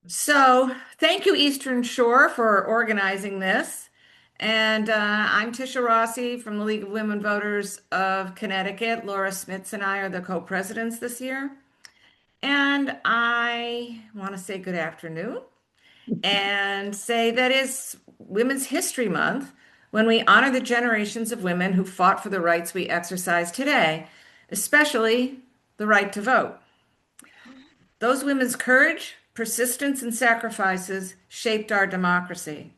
So, thank you, Eastern Shore, for organizing this. And I'm Tisha Rossi from the League of Women Voters of Connecticut. Laura Smits and I are the co-presidents this year. And I want to say good afternoon and say that is Women's History Month when we honor the generations of women who fought for the rights we exercise today, especially the right to vote. Those women's courage, persistence, and sacrifices shaped our democracy.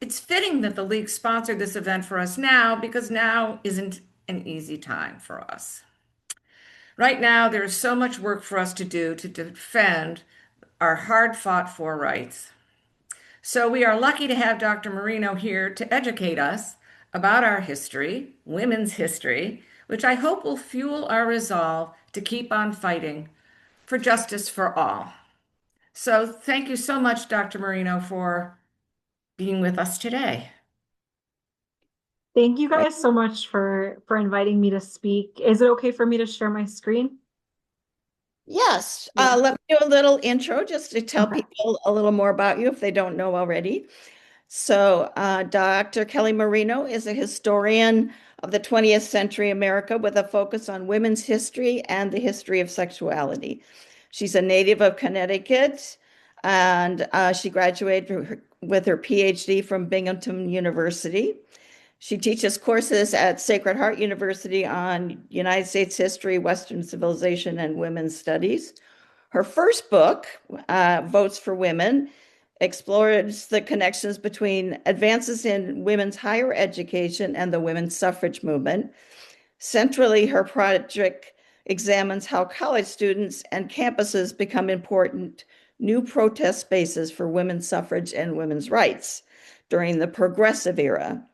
It's fitting that the League sponsored this event for us now because now isn't an easy time for us. Right now, there is so much work for us to do to defend our hard fought for rights. So we are lucky to have Dr. Marino here to educate us about our history, women's history, which I hope will fuel our resolve to keep on fighting for justice for all. So thank you so much, Dr. Marino, for being with us today. Thank you guys so much for inviting me to speak. Is it okay for me to share my screen? Yes, Yeah. let me do a little intro just to tell Okay. people a little more about you if they don't know already. Dr. Kelly Marino is a historian of the 20th century America with a focus on women's history and the history of sexuality. She's a native of Connecticut, and she graduated with her PhD from Binghamton University. She teaches courses at Sacred Heart University on United States history, Western civilization, and women's studies. Her first book, Votes for Women, explores the connections between advances in women's higher education and the women's suffrage movement. Centrally, her project examines how college students and campuses become important new protest spaces for women's suffrage and women's rights during the progressive era.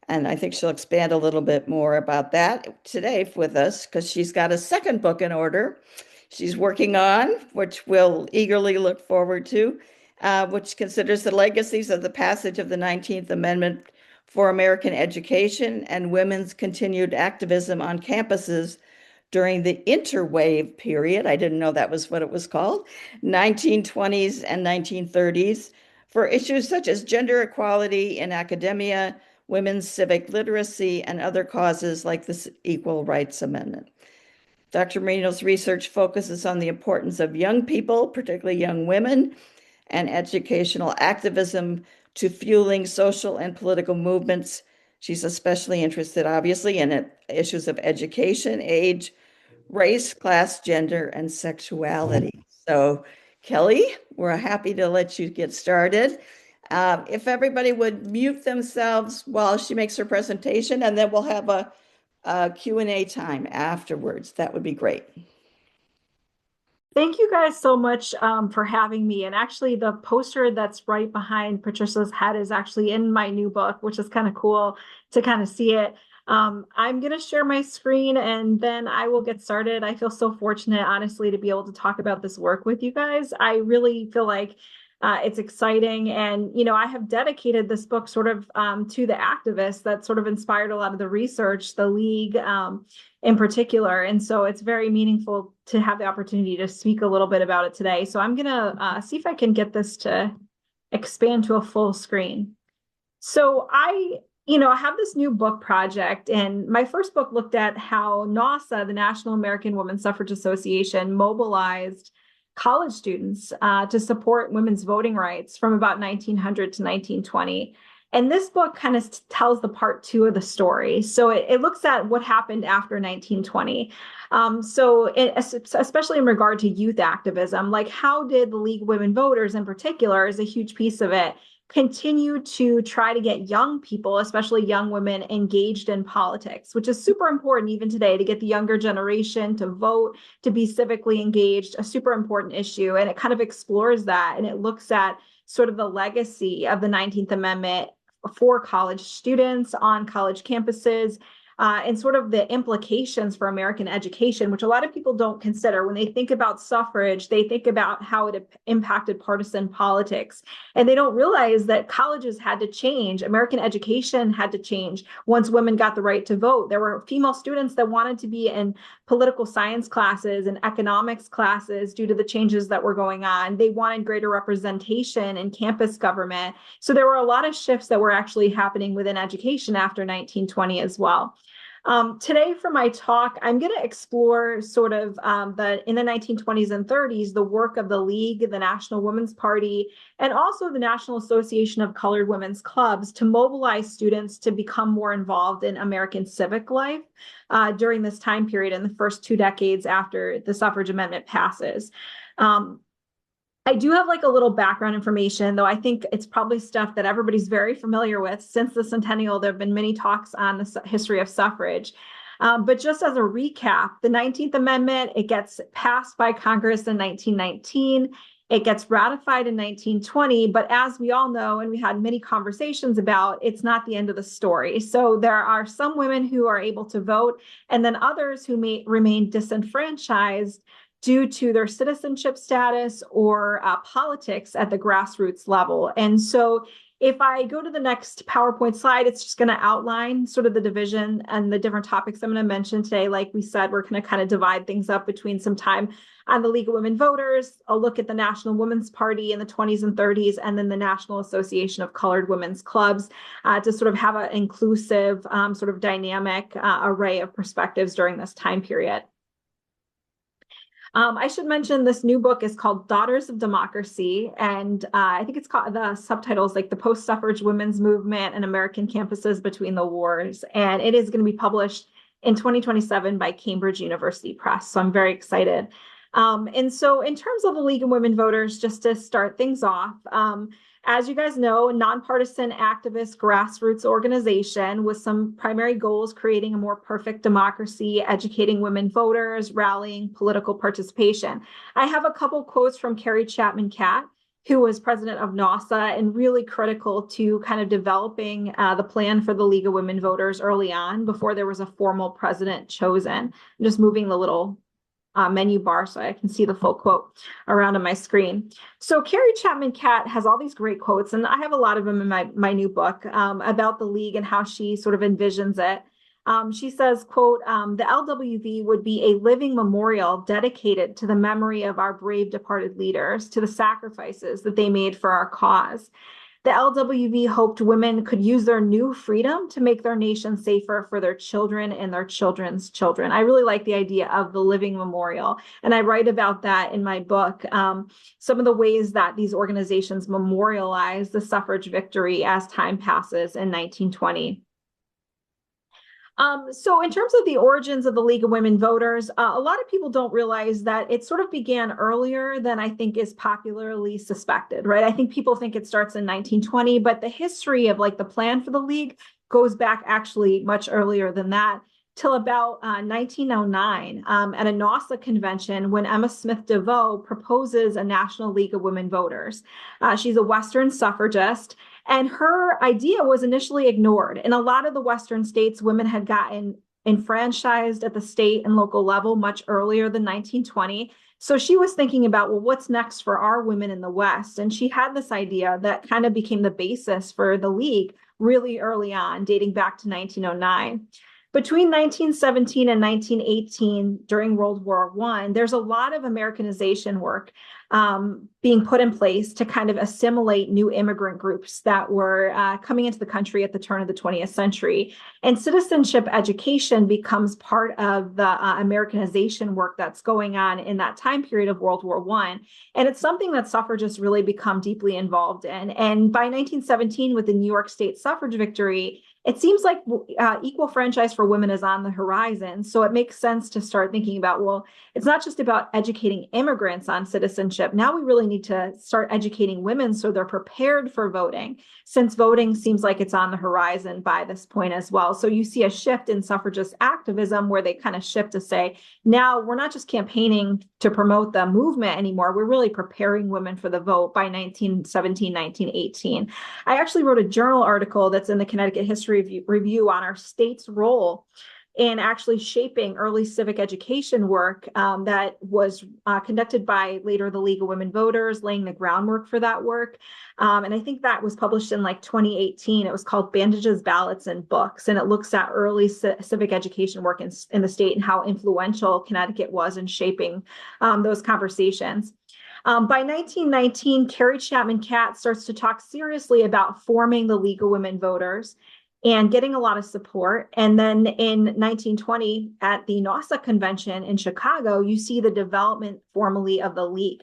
And I think she'll expand a little bit more about that today with us because she's got a second book in order she's working on, which we'll eagerly look forward to, which considers the legacies of the passage of the 19th Amendment for American education and women's continued activism on campuses during the interwave period. I didn't know that was what it was called, 1920s and 1930s, for issues such as gender equality in academia, women's civic literacy, and other causes like the Equal Rights Amendment. Dr. Marino's research focuses on the importance of young people, particularly young women, and educational activism to fueling social and political movements. She's especially interested, obviously, in issues of education, age, race, class, gender, and sexuality. So, Kelly, we're happy to let you get started. If everybody would mute themselves while she makes her presentation, and then we'll have a Q&A time afterwards. That would be great. Thank you guys so much for having me. And actually, the poster that's right behind Patricia's head is actually in my new book, which is kind of cool to kind of see it. I'm going to share my screen and then I will get started. I feel so fortunate, honestly, to be able to talk about this work with you guys. I really feel like it's exciting. And, I have dedicated this book sort of to the activists that sort of inspired a lot of the research, the League in particular. And so it's very meaningful to have the opportunity to speak a little bit about it today. So I'm going to see if I can get this to expand to a full screen. So I have this new book project, and my first book looked at how NASA, the National American Women's Suffrage Association, mobilized college students to support women's voting rights from about 1900 to 1920. And this book kind of tells the part two of the story. So it looks at what happened after 1920. Especially in regard to youth activism, like how did the League of Women Voters in particular is a huge piece of it, continue to try to get young people, especially young women, engaged in politics, which is super important even today to get the younger generation to vote, to be civically engaged, a super important issue. And it kind of explores that and it looks at sort of the legacy of the 19th Amendment for college students on college campuses, and sort of the implications for American education, which a lot of people don't consider. When they think about suffrage, they think about how it impacted partisan politics. And they don't realize that colleges had to change. American education had to change once women got the right to vote. There were female students that wanted to be in political science classes and economics classes due to the changes that were going on. They wanted greater representation in campus government. So there were a lot of shifts that were actually happening within education after 1920 as well. Today for my talk, I'm going to explore sort of in the 1920s and 30s, the work of the League, the National Women's Party, and also the National Association of Colored Women's Clubs to mobilize students to become more involved in American civic life during this time period in the first 2 decades after the suffrage amendment passes. I do have like a little background information, though I think it's probably stuff that everybody's very familiar with. Since the centennial, there have been many talks on the history of suffrage. But just as a recap, the 19th Amendment, it gets passed by Congress in 1919. It gets ratified in 1920, but as we all know, and we had many conversations about, it's not the end of the story. So there are some women who are able to vote, and then others who may remain disenfranchised due to their citizenship status or politics at the grassroots level. And so if I go to the next PowerPoint slide, it's just going to outline sort of the division and the different topics I'm going to mention today. Like we said, we're going to kind of divide things up between some time on the League of Women Voters, a look at the National Women's Party in the 20s and 30s, and then the National Association of Colored Women's Clubs to sort of have an inclusive sort of dynamic array of perspectives during this time period. I should mention this new book is called Daughters of Democracy, and I think it's called, the subtitles like the Post-Suffrage Women's Movement and American Campuses Between the Wars, and it is going to be published in 2027 by Cambridge University Press, so I'm very excited. And so in terms of the League of Women Voters, just to start things off, as you guys know, a nonpartisan activist grassroots organization with some primary goals: creating a more perfect democracy, educating women voters, rallying political participation. I have a couple quotes from Carrie Chapman Catt, who was president of NAWSA and really critical to kind of developing the plan for the League of Women Voters early on before there was a formal president chosen. I'm just moving the little menu bar so I can see the full quote around on my screen. So Carrie Chapman Catt has all these great quotes, and I have a lot of them in my new book about the League and how she sort of envisions it. She says, quote, the LWV would be a living memorial dedicated to the memory of our brave departed leaders, to the sacrifices that they made for our cause. The LWV hoped women could use their new freedom to make their nation safer for their children and their children's children. I really like the idea of the living memorial, and I write about that in my book. Some of the ways that these organizations memorialize the suffrage victory as time passes in 1920. So in terms of the origins of the League of Women Voters, a lot of people don't realize that it sort of began earlier than I think is popularly suspected, right? I think people think it starts in 1920, but the history of like the plan for the League goes back actually much earlier than that, till about 1909 at a NAWSA convention when Emma Smith DeVoe proposes a National League of Women Voters. She's a Western suffragist, and her idea was initially ignored. In a lot of the Western states, women had gotten enfranchised at the state and local level much earlier than 1920. So she was thinking about, well, what's next for our women in the West? And she had this idea that kind of became the basis for the League really early on, dating back to 1909. Between 1917 and 1918, during World War I, there's a lot of Americanization work being put in place to kind of assimilate new immigrant groups that were coming into the country at the turn of the 20th century. And citizenship education becomes part of the Americanization work that's going on in that time period of World War I. And it's something that suffragists really become deeply involved in. And by 1917, with the New York State suffrage victory, it seems like equal franchise for women is on the horizon. So it makes sense to start thinking about, well, it's not just about educating immigrants on citizenship. Now we really need to start educating women so they're prepared for voting, since voting seems like it's on the horizon by this point as well. So you see a shift in suffragist activism where they kind of shift to say, now we're not just campaigning to promote the movement anymore. We're really preparing women for the vote by 1917, 1918. I actually wrote a journal article that's in the Connecticut History Review on our state's role in actually shaping early civic education work that was conducted by later the League of Women Voters, laying the groundwork for that work. And I think that was published in like 2018. It was called Bandages, Ballots, and Books. And it looks at early civic education work in the state and how influential Connecticut was in shaping those conversations. By 1919, Carrie Chapman Catt starts to talk seriously about forming the League of Women Voters and getting a lot of support. And then in 1920, at the NASA convention in Chicago, you see the development formally of the League,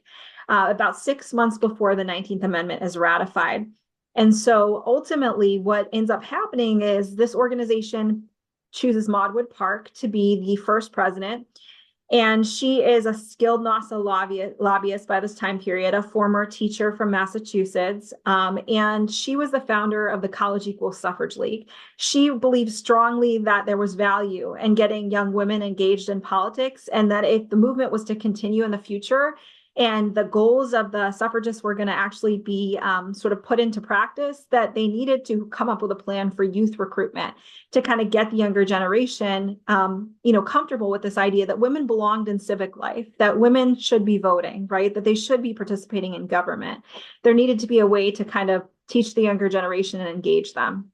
about 6 months before the 19th Amendment is ratified. And so ultimately, what ends up happening is this organization chooses Maud Wood Park to be the first president. And she is a skilled NASA lobbyist by this time period, a former teacher from Massachusetts. And she was the founder of the College Equal Suffrage League. She believed strongly that there was value in getting young women engaged in politics, and that if the movement was to continue in the future, and the goals of the suffragists were going to actually be sort of put into practice, that they needed to come up with a plan for youth recruitment to kind of get the younger generation, comfortable with this idea that women belonged in civic life, that women should be voting, right? That they should be participating in government. There needed to be a way to kind of teach the younger generation and engage them.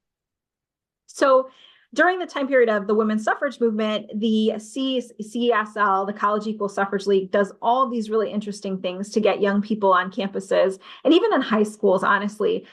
So during the time period of the women's suffrage movement, the CESL, the College Equal Suffrage League, does all these really interesting things to get young people on campuses and even in high schools, honestly,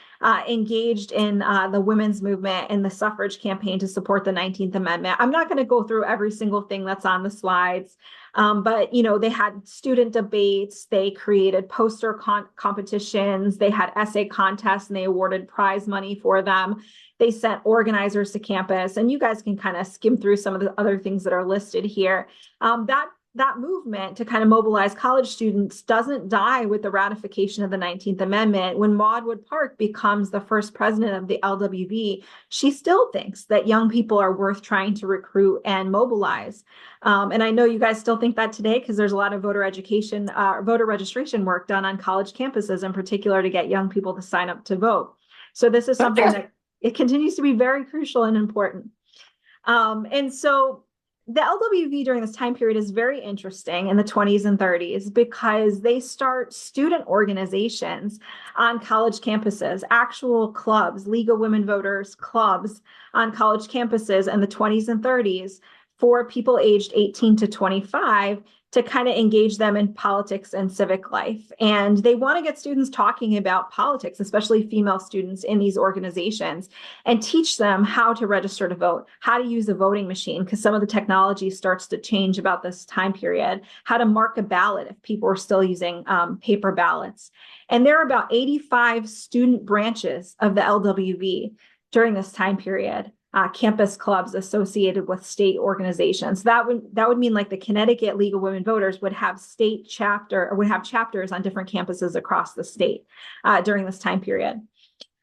engaged in the women's movement and the suffrage campaign to support the 19th Amendment. I'm not going to go through every single thing that's on the slides, but they had student debates, they created poster competitions, they had essay contests, and they awarded prize money for them. They sent organizers to campus, and you guys can kind of skim through some of the other things that are listed here. That movement to kind of mobilize college students doesn't die with the ratification of the 19th Amendment. When Maud Wood Park becomes the first president of the LWV, she still thinks that young people are worth trying to recruit and mobilize. And I know you guys still think that today, because there's a lot of voter registration work done on college campuses in particular to get young people to sign up to vote. So this is something that it continues to be very crucial and important. And so the LWV during this time period is very interesting in the 20s and 30s, because they start student organizations on college campuses, actual clubs, League of Women Voters clubs on college campuses in the 20s and 30s for people aged 18 to 25 to kind of engage them in politics and civic life. And they want to get students talking about politics, especially female students in these organizations, and teach them how to register to vote, how to use a voting machine, because some of the technology starts to change about this time period, how to mark a ballot if people are still using paper ballots. And there are about 85 student branches of the LWV during this time period. Campus clubs associated with state organizations. That would mean like the Connecticut League of Women Voters would have chapters on different campuses across the state during this time period.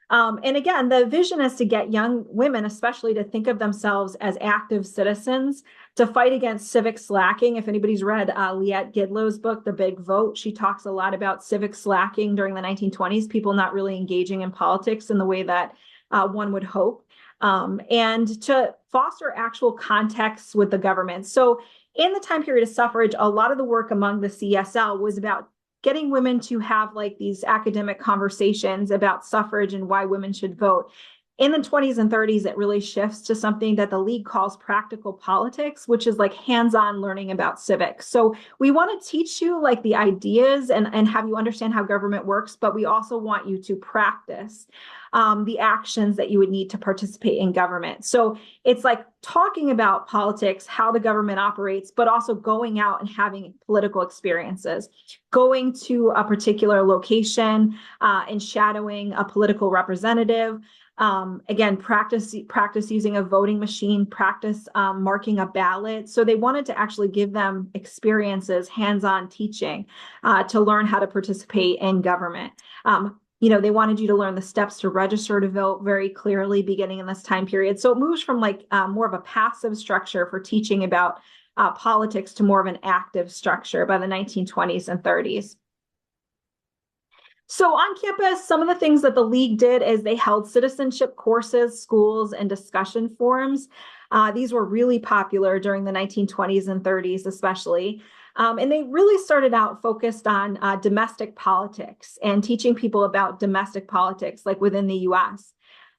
And again, the vision is to get young women, especially, to think of themselves as active citizens, to fight against civic slacking. If anybody's read Liette Gidlow's book, The Big Vote, she talks a lot about civic slacking during the 1920s, people not really engaging in politics in the way that one would hope. And to foster actual contacts with the government. So in the time period of suffrage, a lot of the work among the CSL was about getting women to have like these academic conversations about suffrage and why women should vote. In the 20s and 30s, it really shifts to something that the League calls practical politics, which is like hands-on learning about civics. So we want to teach you like the ideas and have you understand how government works, but we also want you to practice the actions that you would need to participate in government. So it's like talking about politics, how the government operates, but also going out and having political experiences, going to a particular location and shadowing a political representative. Again, practice using a voting machine, practice marking a ballot. So they wanted to actually give them experiences, hands-on teaching to learn how to participate in government. They wanted you to learn the steps to register to vote very clearly beginning in this time period. So it moves from like more of a passive structure for teaching about politics to more of an active structure by the 1920s and 30s. So on campus, some of the things that the league did is they held citizenship courses, schools, and discussion forums. These were really popular during the 1920s and 30s, especially. And they really started out focused on domestic politics and teaching people about domestic politics, like within the US.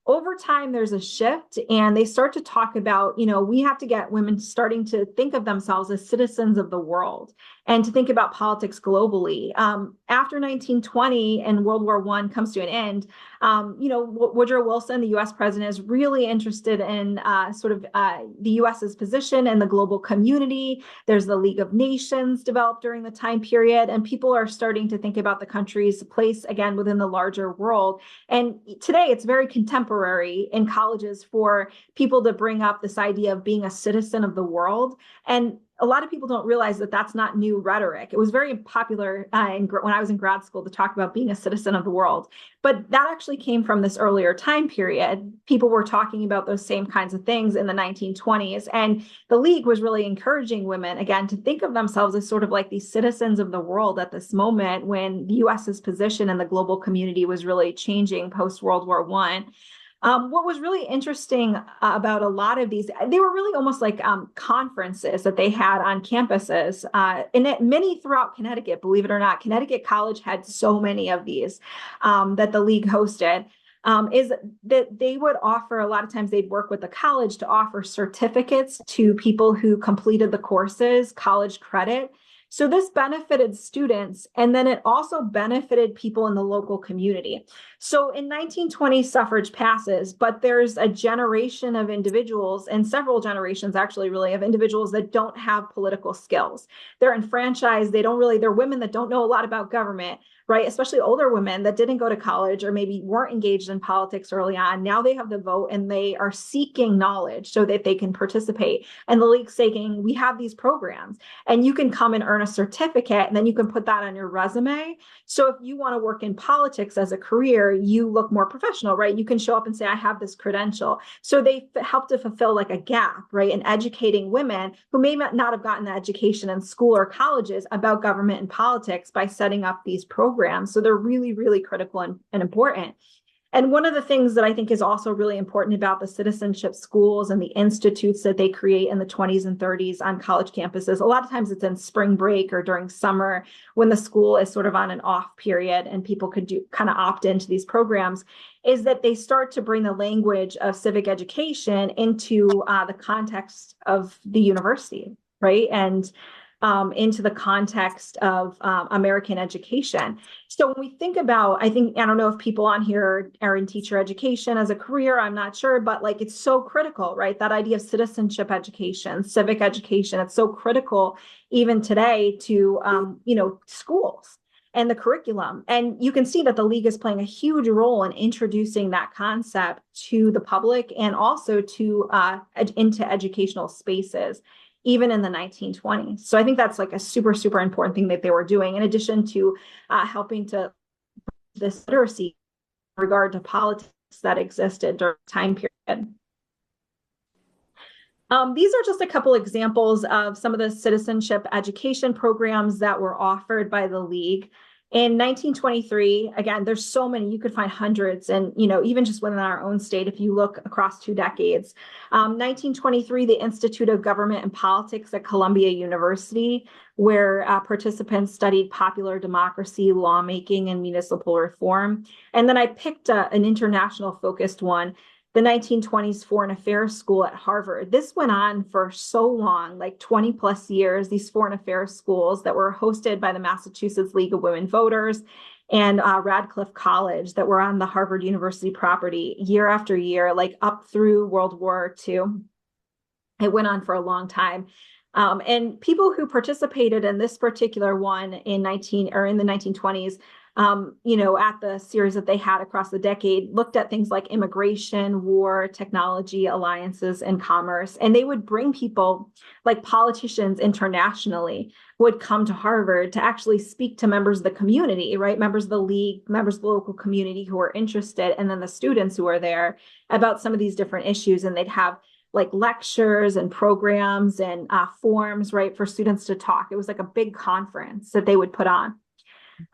Over time, there's a shift, and they start to talk about, we have to get women starting to think of themselves as citizens of the world and to think about politics globally. After 1920 and World War I comes to an end, Woodrow Wilson, the U.S. president, is really interested in the U.S.'s position in the global community. There's the League of Nations developed during the time period, and people are starting to think about the country's place again within the larger world. And today it's very contemporary in colleges for people to bring up this idea of being a citizen of the world. And a lot of people don't realize that that's not new rhetoric. It was very popular when I was in grad school to talk about being a citizen of the world. But that actually came from this earlier time period. People were talking about those same kinds of things in the 1920s. And the League was really encouraging women, again, to think of themselves as sort of like these citizens of the world at this moment when the US's position in the global community was really changing post-World War I. What was really interesting about a lot of these, they were really almost like conferences that they had on campuses, many throughout Connecticut, believe it or not. Connecticut College had so many of these that the League hosted. Is that they would offer, a lot of times they'd work with the college to offer certificates to people who completed the courses, college credit. So this benefited students, and then it also benefited people in the local community. So in 1920, suffrage passes, but there's a generation of individuals, and several generations actually really, of individuals that don't have political skills. They're enfranchised, they're women that don't know a lot about government, right? Especially older women that didn't go to college or maybe weren't engaged in politics early on. Now they have the vote and they are seeking knowledge so that they can participate. And the League's saying, we have these programs and you can come and earn a certificate and then you can put that on your resume. So if you want to work in politics as a career, you look more professional, right? You can show up and say, I have this credential. So they help to fulfill like a gap, right? In educating women who may not have gotten the education in school or colleges about government and politics by setting up these programs. So they're really, really critical and important. And one of the things that I think is also really important about the citizenship schools and the institutes that they create in the 20s and 30s on college campuses, a lot of times it's in spring break or during summer when the school is sort of on an off period and people could kind of opt into these programs, is that they start to bring the language of civic education into the context of the university, right? And into the context of American education. So when we think about, I don't know if people on here are in teacher education as a career, I'm not sure, but like it's so critical, right? That idea of citizenship education, civic education, it's so critical even today to, schools and the curriculum. And you can see that the League is playing a huge role in introducing that concept to the public and also to into educational spaces, even in the 1920s. So I think that's like a super, super important thing that they were doing, in addition to helping to this literacy in regard to politics that existed during the time period. These are just a couple examples of some of the citizenship education programs that were offered by the League. In 1923, again, there's so many, you could find hundreds, and even just within our own state, if you look across 2 decades. 1923, the Institute of Government and Politics at Columbia University, where participants studied popular democracy, lawmaking, and municipal reform. And then I picked an international focused one, the 1920s Foreign Affairs School at Harvard. This went on for so long, like 20 plus years, these foreign affairs schools that were hosted by the Massachusetts League of Women Voters and Radcliffe College that were on the Harvard University property year after year, like up through World War II. It went on for a long time. And people who participated in this particular one in the 1920s, at the series that they had across the decade, looked at things like immigration, war, technology, alliances, and commerce. And they would bring people like politicians internationally would come to Harvard to actually speak to members of the community, right? Members of the League, members of the local community who are interested, and then the students who are there about some of these different issues. And they'd have like lectures and programs and forums, right, for students to talk. It was like a big conference that they would put on.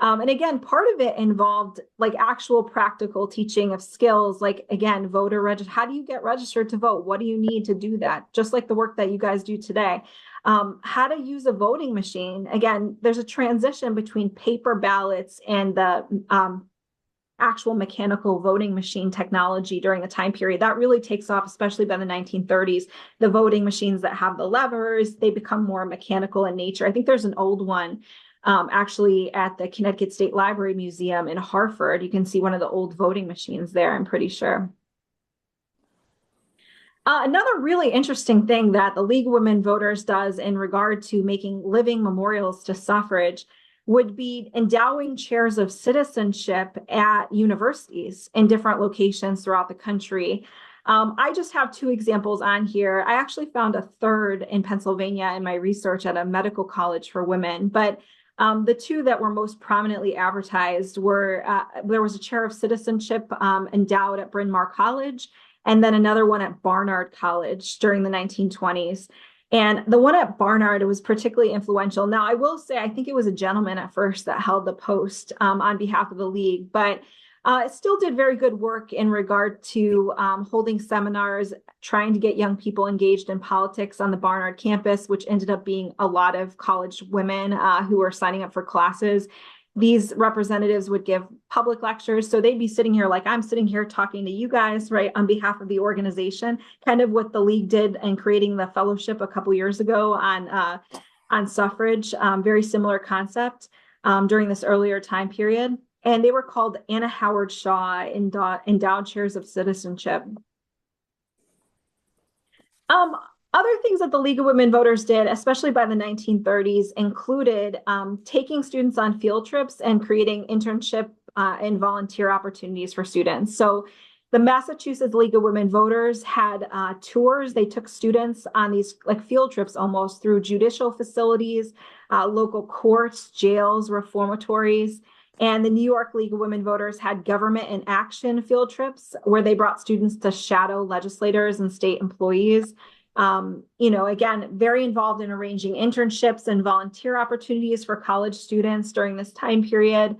And again, part of it involved like actual practical teaching of skills, like again, voter register. How do you get registered to vote? What do you need to do that? Just like the work that you guys do today. How to use a voting machine. Again, there's a transition between paper ballots and the actual mechanical voting machine technology during the time period. That really takes off, especially by the 1930s. The voting machines that have the levers, they become more mechanical in nature. I think there's an old one actually at the Connecticut State Library Museum in Hartford. You can see one of the old voting machines there, I'm pretty sure. Another really interesting thing that the League of Women Voters does in regard to making living memorials to suffrage would be endowing chairs of citizenship at universities in different locations throughout the country. I just have two examples on here. I actually found a third in Pennsylvania in my research at a medical college for women, but the two that were most prominently advertised were there was a chair of citizenship endowed at Bryn Mawr College, and then another one at Barnard College during the 1920s. And the one at Barnard was particularly influential. Now, I will say, I think it was a gentleman at first that held the post on behalf of the league, but it still did very good work in regard to holding seminars, trying to get young people engaged in politics on the Barnard campus, which ended up being a lot of college women who were signing up for classes. These representatives would give public lectures. So they'd be sitting here like I'm sitting here talking to you guys, right, on behalf of the organization, kind of what the league did in creating the fellowship a couple years ago on suffrage, very similar concept during this earlier time period. And they were called Anna Howard Shaw Endowed Chairs of Citizenship. Other things that the League of Women Voters did, especially by the 1930s, included taking students on field trips and creating internship and volunteer opportunities for students. So the Massachusetts League of Women Voters had tours. They took students on these like field trips almost through judicial facilities, local courts, jails, reformatories. And the New York League of Women Voters had government in action field trips where they brought students to shadow legislators and state employees. Again, very involved in arranging internships and volunteer opportunities for college students during this time period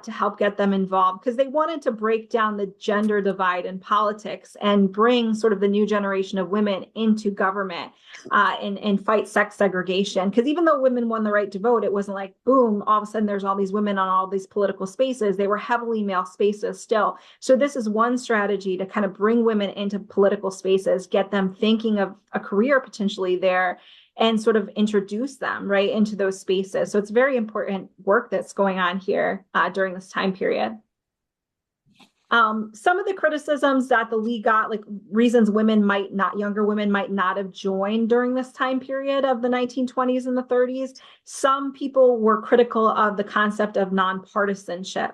to help get them involved because they wanted to break down the gender divide in politics and bring sort of the new generation of women into government and fight sex segregation. Because even though women won the right to vote, it wasn't like, boom, all of a sudden there's all these women on all these political spaces. They were heavily male spaces still. So this is one strategy to kind of bring women into political spaces, get them thinking of a career potentially there, and sort of introduce them right into those spaces. So it's very important work that's going on here during this time period. Some of the criticisms that the league got, like reasons younger women might not have joined during this time period of the 1920s and the 30s. Some people were critical of the concept of nonpartisanship.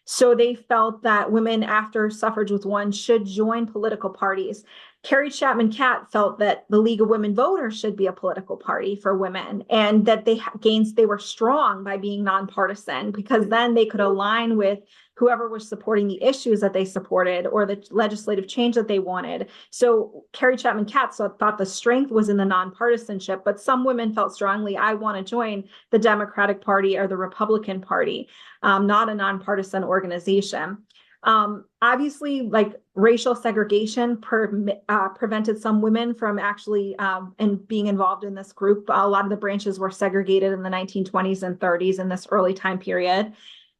So they felt that women after suffrage was won should join political parties. Carrie Chapman Catt felt that the League of Women Voters should be a political party for women and that they were strong by being nonpartisan because then they could align with whoever was supporting the issues that they supported or the legislative change that they wanted. So Carrie Chapman Catt thought the strength was in the nonpartisanship, but some women felt strongly, I want to join the Democratic Party or the Republican Party, not a nonpartisan organization. Obviously, like racial segregation prevented some women from actually and being involved in this group. A lot of the branches were segregated in the 1920s and 30s in this early time period.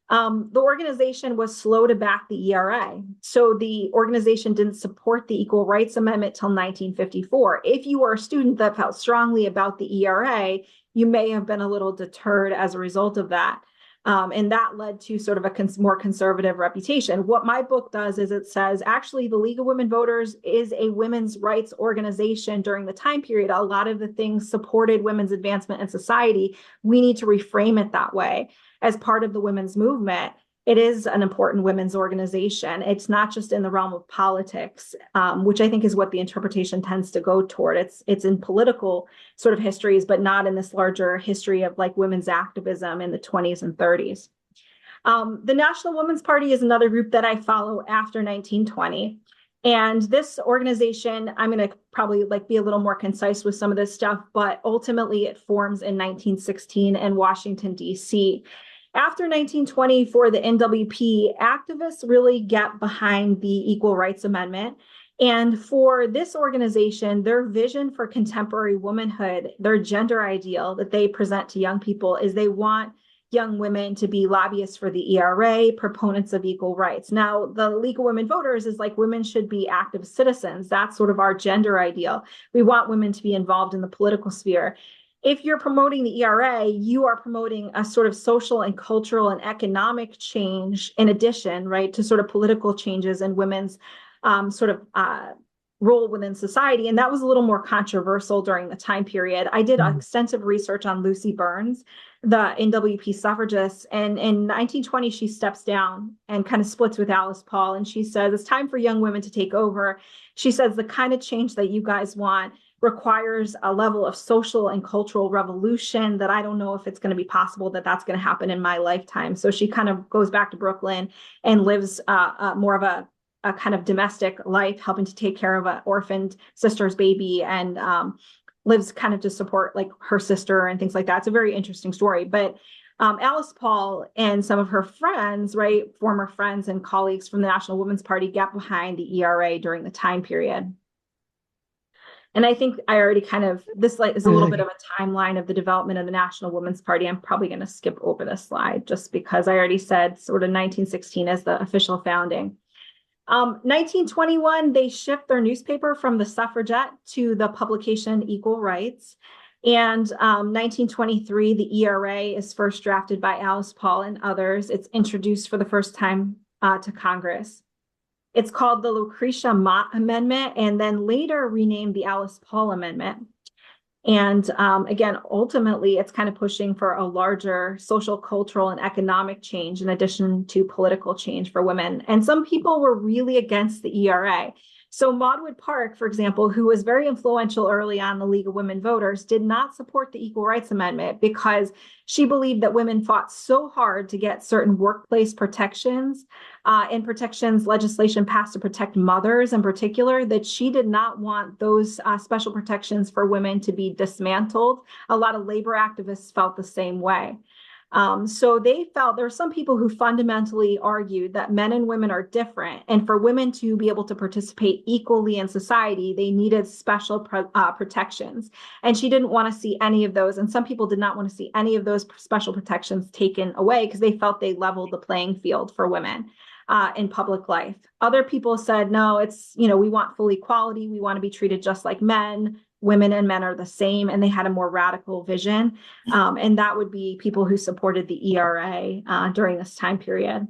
The organization was slow to back the ERA. So the organization didn't support the Equal Rights Amendment till 1954. If you were a student that felt strongly about the ERA, you may have been a little deterred as a result of that. And that led to sort of a more conservative reputation. What my book does is it says, actually, the League of Women Voters is a women's rights organization during the time period. A lot of the things supported women's advancement in society. We need to reframe it that way. As part of the women's movement, it is an important women's organization. It's not just in the realm of politics, which I think is what the interpretation tends to go toward. It's in political sort of histories, but not in this larger history of like women's activism in the 20s and 30s. The National Women's Party is another group that I follow after 1920. And this organization, I'm going to probably like be a little more concise with some of this stuff, but ultimately it forms in 1916 in Washington, D.C. After 1920, for the NWP, activists really get behind the Equal Rights Amendment. And for this organization, their vision for contemporary womanhood, their gender ideal that they present to young people is they want young women to be lobbyists for the ERA, proponents of equal rights. Now, the League of Women Voters is like women should be active citizens. That's sort of our gender ideal. We want women to be involved in the political sphere. If you're promoting the ERA, you are promoting a sort of social and cultural and economic change in addition, right, to sort of political changes and women's role within society. And that was a little more controversial during the time period. I did extensive research on Lucy Burns, the NWP suffragist. And in 1920, she steps down and kind of splits with Alice Paul. And she says, it's time for young women to take over. She says, the kind of change that you guys want requires a level of social and cultural revolution that I don't know if it's going to be possible that that's going to happen in my lifetime. So she kind of goes back to Brooklyn and lives more of a kind of domestic life, helping to take care of an orphaned sister's baby, and lives kind of to support like her sister and things like that. It's a very interesting story. But Alice Paul and some of her friends, right, former friends and colleagues from the National Women's Party, get behind the ERA during the time period. And I think I already kind of, this is a little bit of a timeline of the development of the National Women's Party. I'm probably going to skip over this slide just because I already said sort of 1916 as the official founding. 1921, they shift their newspaper from the Suffragette to the publication Equal Rights. And 1923, the ERA is first drafted by Alice Paul and others. It's introduced for the first time to Congress. It's called the Lucretia Mott Amendment, and then later renamed the Alice Paul Amendment. And again, ultimately, it's kind of pushing for a larger social, cultural, and economic change in addition to political change for women. And some people were really against the ERA. So Maudwood Park, for example, who was very influential early on in the League of Women Voters, did not support the Equal Rights Amendment because she believed that women fought so hard to get certain workplace protections and protections legislation passed to protect mothers in particular, that she did not want those special protections for women to be dismantled. A lot of labor activists felt the same way. So they felt there were some people who fundamentally argued that men and women are different, and for women to be able to participate equally in society, they needed special protections. And she didn't want to see any of those. And some people did not want to see any of those special protections taken away because they felt they leveled the playing field for women in public life. Other people said, no, it's, we want full equality. We want to be treated just like men. Women and men are the same, and they had a more radical vision. And that would be people who supported the ERA during this time period.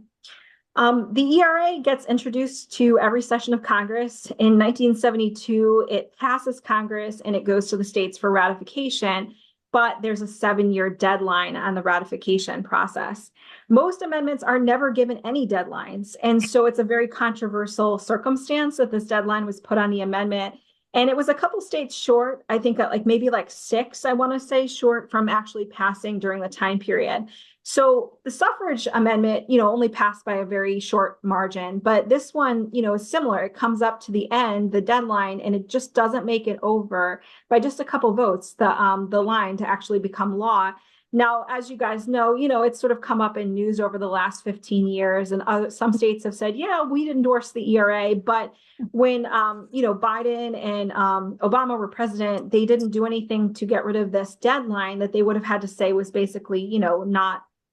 The ERA gets introduced to every session of Congress. In 1972, it passes Congress and it goes to the states for ratification, but there's a 7-year deadline on the ratification process. Most amendments are never given any deadlines. And so it's a very controversial circumstance that this deadline was put on the amendment. And it was a couple states short, I think maybe 6, I want to say, short from actually passing during the time period. So the suffrage amendment, only passed by a very short margin, but this one, is similar. It comes up to the end, the deadline, and it just doesn't make it over by just a couple votes, the line to actually become law. Now, as you guys know, it's sort of come up in news over the last 15 years, and some states have said, yeah, we'd endorse the ERA, but when, Biden and Obama were president, they didn't do anything to get rid of this deadline that they would have had to say was basically,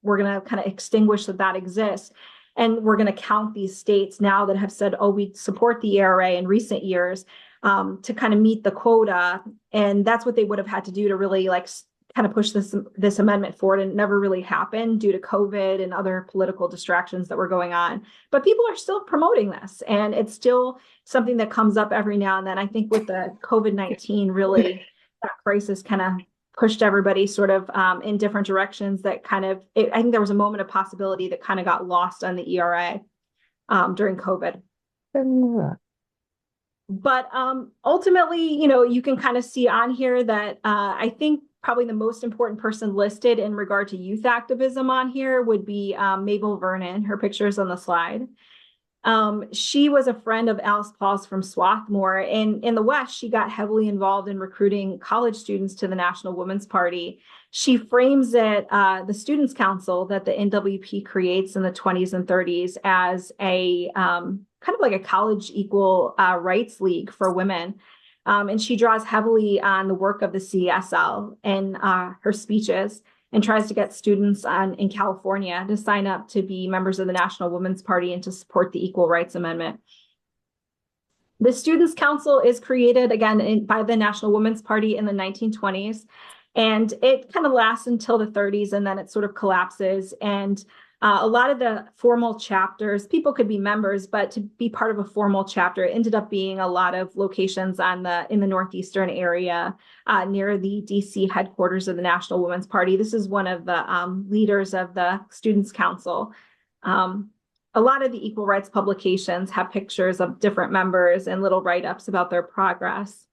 we're going to kind of extinguish that exists. And we're going to count these states now that have said, oh, we support the ERA in recent years to kind of meet the quota. And that's what they would have had to do to really kind of push this amendment forward, and it never really happened due to COVID and other political distractions that were going on. But people are still promoting this, and it's still something that comes up every now and then. I think with the COVID-19, really, that crisis kind of pushed everybody sort of in different directions that I think there was a moment of possibility that kind of got lost on the ERA during COVID. But ultimately, you can kind of see on here that I think probably the most important person listed in regard to youth activism on here would be Mabel Vernon. Her picture is on the slide. She was a friend of Alice Paul's from Swarthmore, and in the West, she got heavily involved in recruiting college students to the National Women's Party. she frames it, the Students' Council that the NWP creates in the 20s and 30s as a kind of like a college equal rights league for women. And she draws heavily on the work of the CSL in her speeches and tries to get students in California to sign up to be members of the National Women's Party and to support the Equal Rights Amendment. The Students' Council is created again by the National Women's Party in the 1920s, and it kind of lasts until the 30s, and then it sort of collapses. And a lot of the formal chapters, people could be members, but to be part of a formal chapter, it ended up being a lot of locations in the northeastern area near the DC headquarters of the National Women's Party. This is one of the leaders of the Students' Council. A lot of the equal rights publications have pictures of different members and little write-ups about their progress.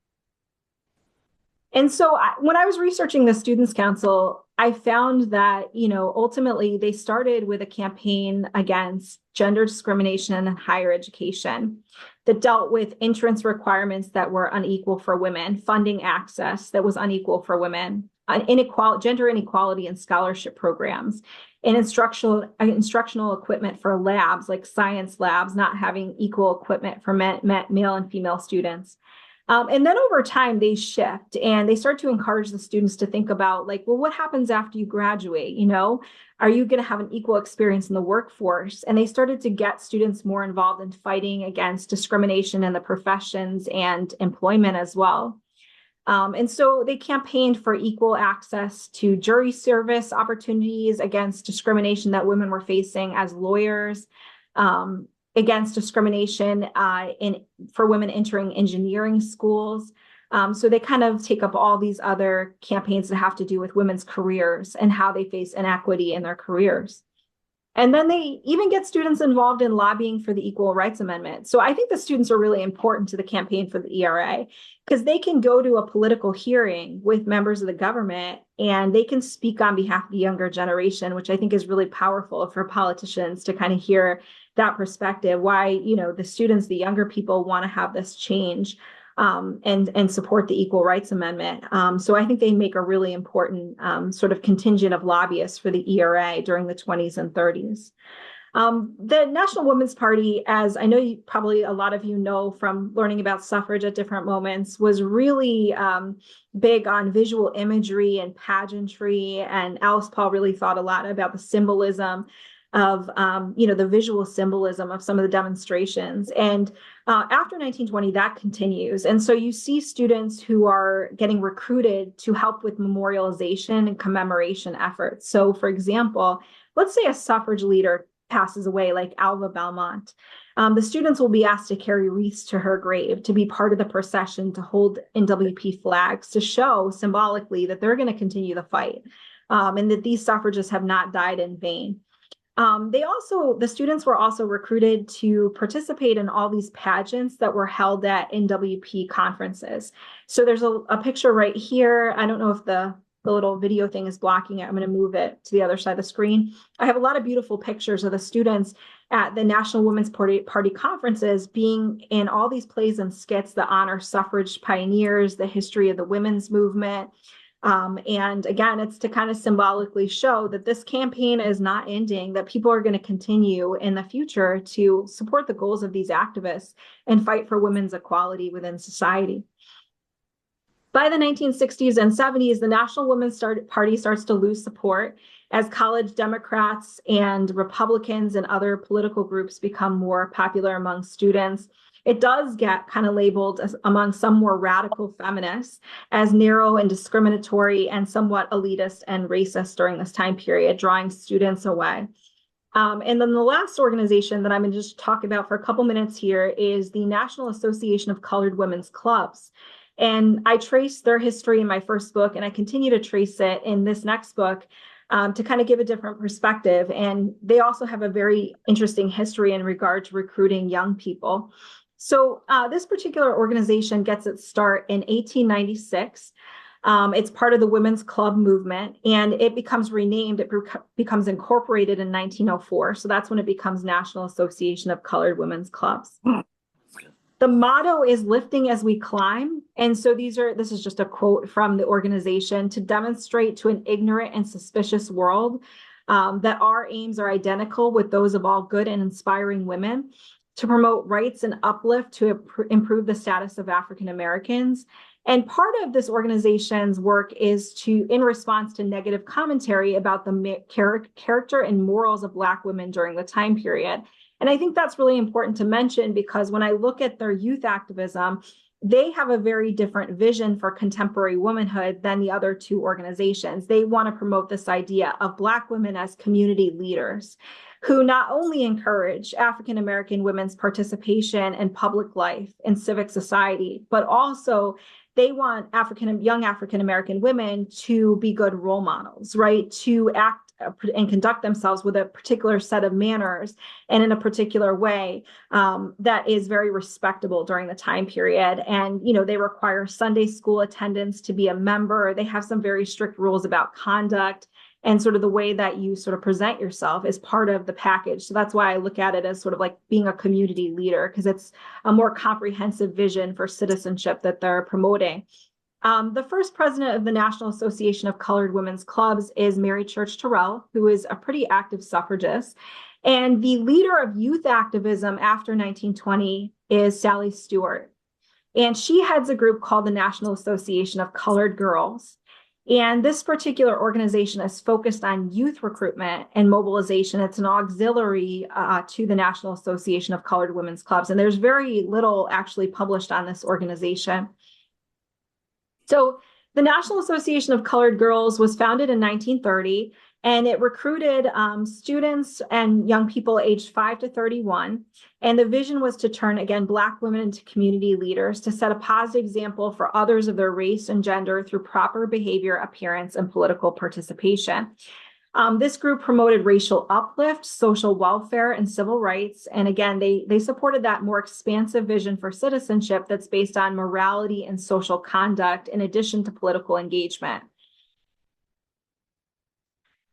And so when I was researching the Students' Council, I found that, ultimately they started with a campaign against gender discrimination in higher education that dealt with entrance requirements that were unequal for women, funding access that was unequal for women, gender inequality in scholarship programs, and instructional equipment for labs, like science labs, not having equal equipment for male and female students. And then over time, they shift and they start to encourage the students to think about, like, well, what happens after you graduate? Are you going to have an equal experience in the workforce? And they started to get students more involved in fighting against discrimination in the professions and employment as well. And so they campaigned for equal access to jury service opportunities, against discrimination that women were facing as lawyers, against discrimination for women entering engineering schools. So they kind of take up all these other campaigns that have to do with women's careers and how they face inequity in their careers. And then they even get students involved in lobbying for the Equal Rights Amendment. So I think the students are really important to the campaign for the ERA, because they can go to a political hearing with members of the government and they can speak on behalf of the younger generation, which I think is really powerful for politicians to kind of hear that perspective, why, the students, the younger people, want to have this change and support the Equal Rights Amendment. So I think they make a really important sort of contingent of lobbyists for the ERA during the 20s and 30s. The National Women's Party, as I know probably a lot of you know from learning about suffrage at different moments, was really big on visual imagery and pageantry. And Alice Paul really thought a lot about the symbolism of, the visual symbolism of some of the demonstrations. And after 1920, that continues. And so you see students who are getting recruited to help with memorialization and commemoration efforts. So for example, let's say a suffrage leader passes away, like Alva Belmont. The students will be asked to carry wreaths to her grave, to be part of the procession, to hold NWP flags, to show symbolically that they're going to continue the fight, and that these suffragists have not died in vain. The students were also recruited to participate in all these pageants that were held at NWP conferences. So there's a picture right here. I don't know if the little video thing is blocking it. I'm going to move it to the other side of the screen. I have a lot of beautiful pictures of the students at the National Women's Party conferences being in all these plays and skits that honor suffrage pioneers, the history of the women's movement. And again, it's to kind of symbolically show that this campaign is not ending, that people are going to continue in the future to support the goals of these activists and fight for women's equality within society. By the 1960s and 70s, the National Women's Party starts to lose support as college Democrats and Republicans and other political groups become more popular among students. It does get kind of labeled among some more radical feminists as narrow and discriminatory and somewhat elitist and racist during this time period, drawing students away. And then the last organization that I'm going to just talk about for a couple minutes here is the National Association of Colored Women's Clubs. And I traced their history in my first book, and I continue to trace it in this next book to kind of give a different perspective. And they also have a very interesting history in regard to recruiting young people. So this particular organization gets its start in 1896. It's part of the women's club movement, and it becomes renamed. It becomes incorporated in 1904. So that's when it becomes National Association of Colored Women's Clubs. The motto is lifting as we climb. And so this is just a quote from the organization: to demonstrate to an ignorant and suspicious world that our aims are identical with those of all good and inspiring women, to promote rights and uplift to improve the status of African Americans. And part of this organization's work is to, in response to negative commentary about the character and morals of Black women during the time period. And I think that's really important to mention, because when I look at their youth activism, they have a very different vision for contemporary womanhood than the other two organizations. They want to promote this idea of Black women as community leaders who not only encourage African American women's participation in public life and civic society, but also they want young African American women to be good role models, right? To act and conduct themselves with a particular set of manners and in a particular way that is very respectable during the time period. And, they require Sunday school attendance to be a member. They have some very strict rules about conduct, and sort of the way that you sort of present yourself is part of the package. So that's why I look at it as sort of like being a community leader, because it's a more comprehensive vision for citizenship that they're promoting. The first president of the National Association of Colored Women's Clubs is Mary Church Terrell, who is a pretty active suffragist. And the leader of youth activism after 1920 is Sally Stewart. And she heads a group called the National Association of Colored Girls. And this particular organization is focused on youth recruitment and mobilization. It's an auxiliary to the National Association of Colored Women's Clubs. And there's very little actually published on this organization. So the National Association of Colored Girls was founded in 1930, and it recruited students and young people aged 5 to 31. And the vision was to turn, again, Black women into community leaders, to set a positive example for others of their race and gender through proper behavior, appearance, and political participation. This group promoted racial uplift, social welfare, and civil rights. And again, they supported that more expansive vision for citizenship that's based on morality and social conduct, in addition to political engagement.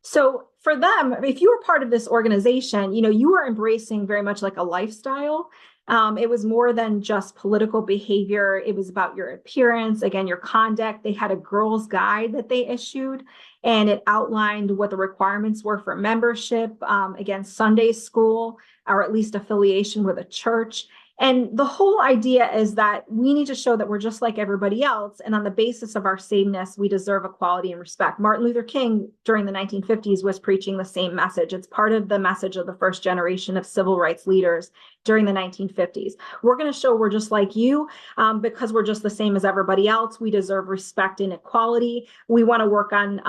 So for them, if you were part of this organization, you were embracing very much like a lifestyle. It was more than just political behavior. It was about your appearance, again, your conduct. They had a girls' guide that they issued, and it outlined what the requirements were for membership, again, Sunday school, or at least affiliation with a church. And the whole idea is that we need to show that we're just like everybody else. And on the basis of our sameness, we deserve equality and respect. Martin Luther King during the 1950s was preaching the same message. It's part of the message of the first generation of civil rights leaders during the 1950s. We're going to show we're just like you because we're just the same as everybody else. We deserve respect and equality. We want to work on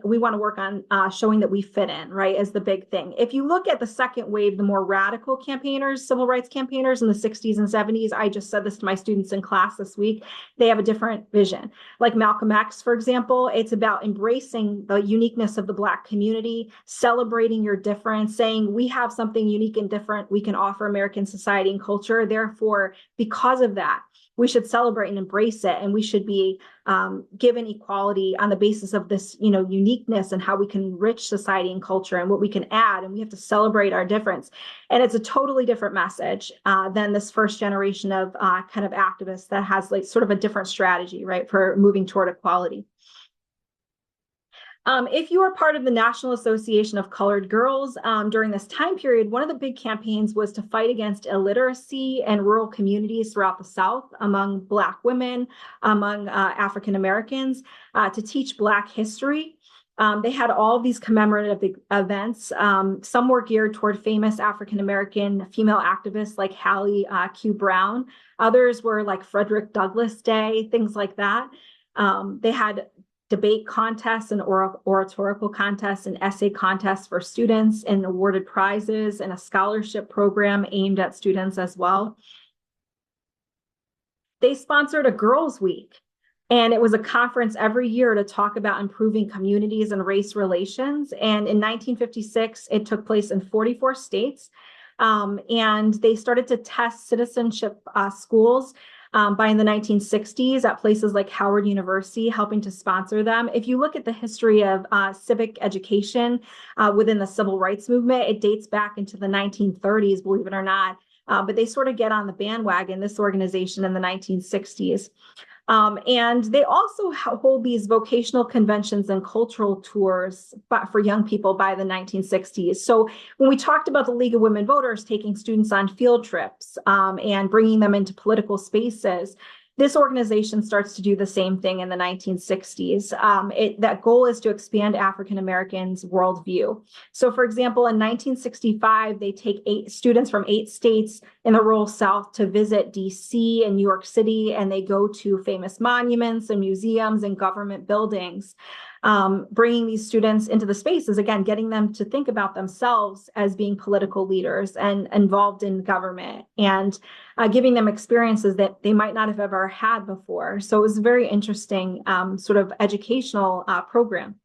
we want to work on showing that we fit in, right, as the big thing. If you look at the second wave, the more radical campaigners, civil rights campaigners in the 60s and 70s, I just said this to my students in class this week, they have a different vision. Like Malcolm X, for example, it's about embracing the uniqueness of the Black community, celebrating your difference, saying we have something unique and different we can offer American society and culture. Therefore, because of that, we should celebrate and embrace it, and we should be given equality on the basis of this, uniqueness and how we can enrich society and culture and what we can add, and we have to celebrate our difference. And it's a totally different message than this first generation of kind of activists that has like sort of a different strategy, right, for moving toward equality. If you are part of the National Association of Colored Girls during this time period, one of the big campaigns was to fight against illiteracy in rural communities throughout the South among Black women, among African Americans, to teach Black history. They had all these commemorative events. Some were geared toward famous African American female activists like Hallie Q. Brown. Others were like Frederick Douglass Day, things like that. They had debate contests and oratorical contests and essay contests for students, and awarded prizes, and a scholarship program aimed at students as well. They sponsored a Girls' Week, and it was a conference every year to talk about improving communities and race relations. And in 1956, it took place in 44 states. And they started to test citizenship schools by the 1960s at places like Howard University, helping to sponsor them. If you look at the history of civic education within the civil rights movement, it dates back into the 1930s, believe it or not. but they sort of get on the bandwagon, this organization, in the 1960s. And they also hold these vocational conventions and cultural tours for young people by the 1960s. So when we talked about the League of Women Voters taking students on field trips and bringing them into political spaces, this organization starts to do the same thing in the 1960s. That goal is to expand African Americans' worldview. So, for example, in 1965, they take 8 students from 8 states in the rural South to visit DC and New York City, and they go to famous monuments and museums and government buildings. Bringing these students into the spaces, again, getting them to think about themselves as being political leaders and involved in government, and giving them experiences that they might not have ever had before. So it was a very interesting sort of educational program.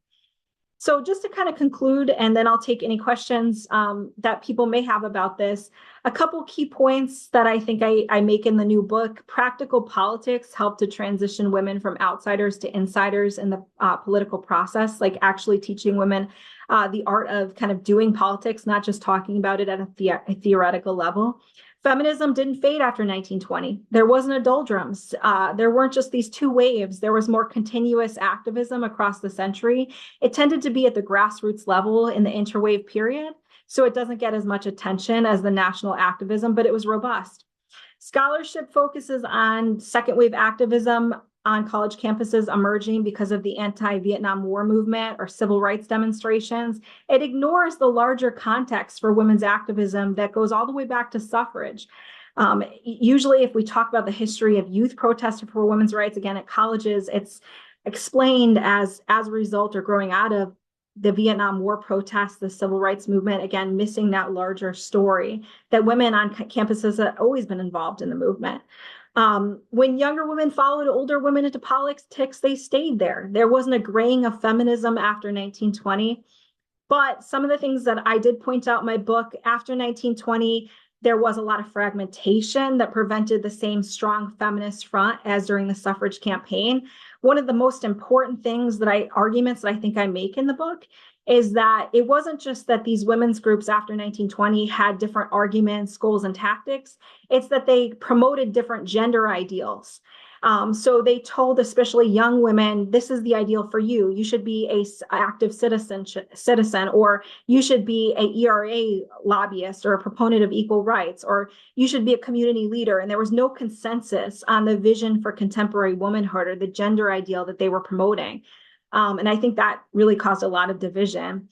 So just to kind of conclude, and then I'll take any questions that people may have about this. A couple key points that I think I make in the new book: practical politics help to transition women from outsiders to insiders in the political process, like actually teaching women the art of kind of doing politics, not just talking about it at a theoretical level. Feminism didn't fade after 1920. There wasn't a doldrums. There weren't just these 2 waves. There was more continuous activism across the century. It tended to be at the grassroots level in the interwave period, so it doesn't get as much attention as the national activism, but it was robust. Scholarship focuses on second wave activism on college campuses emerging because of the anti-Vietnam War movement or civil rights demonstrations. It ignores the larger context for women's activism that goes all the way back to suffrage. Usually, if we talk about the history of youth protests for women's rights, again, at colleges, it's explained as a result or growing out of the Vietnam War protests, the civil rights movement, again, missing that larger story that women on campuses have always been involved in the movement. When younger women followed older women into politics, they stayed there. There wasn't a graying of feminism after 1920. But some of the things that I did point out in my book, after 1920, there was a lot of fragmentation that prevented the same strong feminist front as during the suffrage campaign. One of the most important arguments that I think I make in the book is that it wasn't just that these women's groups after 1920 had different arguments, goals, and tactics. It's that they promoted different gender ideals. So they told especially young women, this is the ideal for you. You should be an active citizen, or you should be a ERA lobbyist or a proponent of equal rights, or you should be a community leader. And there was no consensus on the vision for contemporary womanhood or the gender ideal that they were promoting. And I think that really caused a lot of division.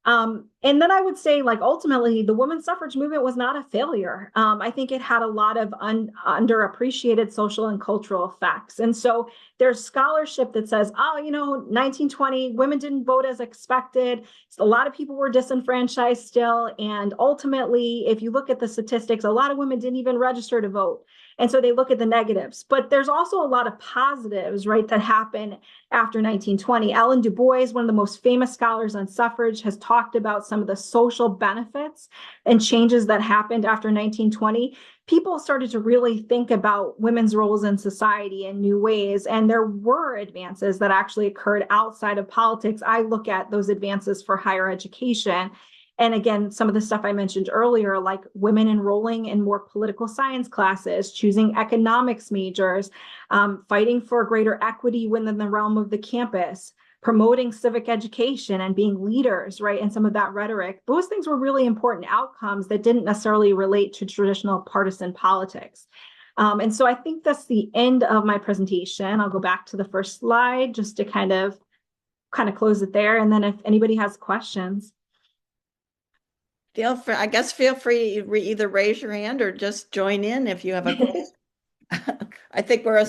And then I would say, like, ultimately, the women's suffrage movement was not a failure. I think it had a lot of underappreciated social and cultural effects. And so there's scholarship that says, 1920, women didn't vote as expected. So a lot of people were disenfranchised still. And ultimately, if you look at the statistics, a lot of women didn't even register to vote. And so they look at the negatives. But there's also a lot of positives, right, that happen after 1920. Ellen Du Bois, one of the most famous scholars on suffrage, has talked about some of the social benefits and changes that happened after 1920. People started to really think about women's roles in society in new ways. And there were advances that actually occurred outside of politics. I look at those advances for higher education. And again, some of the stuff I mentioned earlier, like women enrolling in more political science classes, choosing economics majors, fighting for greater equity within the realm of the campus, promoting civic education and being leaders, right? And some of that rhetoric, those things were really important outcomes that didn't necessarily relate to traditional partisan politics. And so I think that's the end of my presentation. I'll go back to the first slide just to kind of close it there. And then if anybody has questions. Feel free to either raise your hand or just join in if you have a question. I think we're